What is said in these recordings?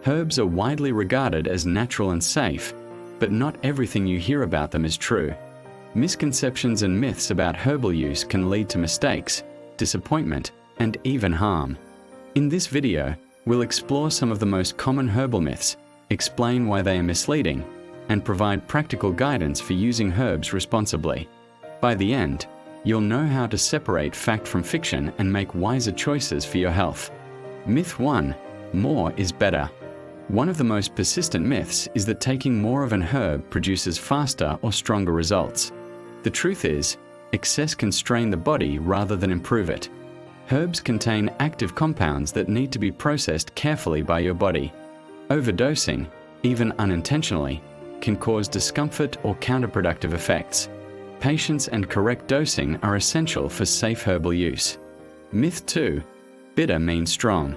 Herbs are widely regarded as natural and safe, but not everything you hear about them is true. Misconceptions and myths about herbal use can lead to mistakes, disappointment, and even harm. In this video, we'll explore some of the most common herbal myths, explain why they are misleading, and provide practical guidance for using herbs responsibly. By the end, you'll know how to separate fact from fiction and make wiser choices for your health. Myth 1: more is better. One of the most persistent myths is that taking more of an herb produces faster or stronger results. The truth is, excess can strain the body rather than improve it. Herbs contain active compounds that need to be processed carefully by your body. Overdosing, even unintentionally, can cause discomfort or counterproductive effects. Patience and correct dosing are essential for safe herbal use. Myth 2: bitter means strong.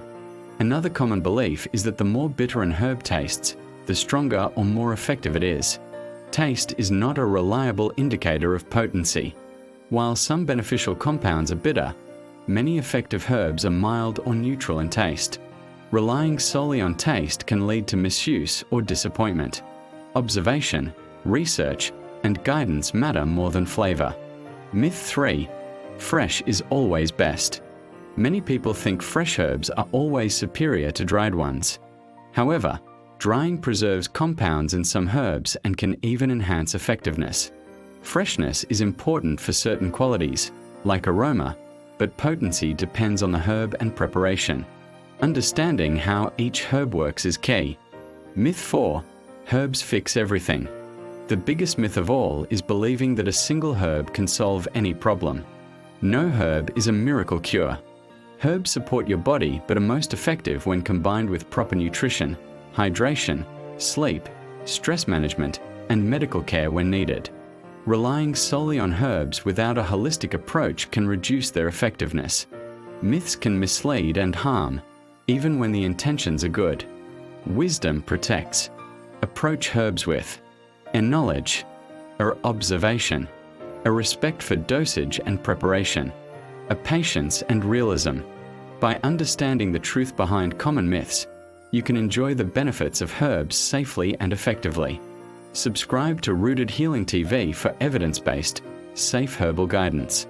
Another common belief is that the more bitter an herb tastes, the stronger or more effective it is. Taste is not a reliable indicator of potency. While some beneficial compounds are bitter, many effective herbs are mild or neutral in taste. Relying solely on taste can lead to misuse or disappointment. Observation, research, and guidance matter more than flavor. Myth 3: fresh is always best. Many people think fresh herbs are always superior to dried ones. However, drying preserves compounds in some herbs and can even enhance effectiveness. Freshness is important for certain qualities, like aroma, but potency depends on the herb and preparation. Understanding how each herb works is key. Myth 4: herbs fix everything. The biggest myth of all is believing that a single herb can solve any problem. No herb is a miracle cure. Herbs support your body but are most effective when combined with proper nutrition, hydration, sleep, stress management, and medical care when needed. Relying solely on herbs without a holistic approach can reduce their effectiveness. Myths can mislead and harm, even when the intentions are good. Wisdom protects. Approach herbs with a knowledge, or observation, a respect for dosage and preparation, a patience and realism. By understanding the truth behind common myths, you can enjoy the benefits of herbs safely and effectively. Subscribe to Rooted Healing TV for evidence-based, safe herbal guidance.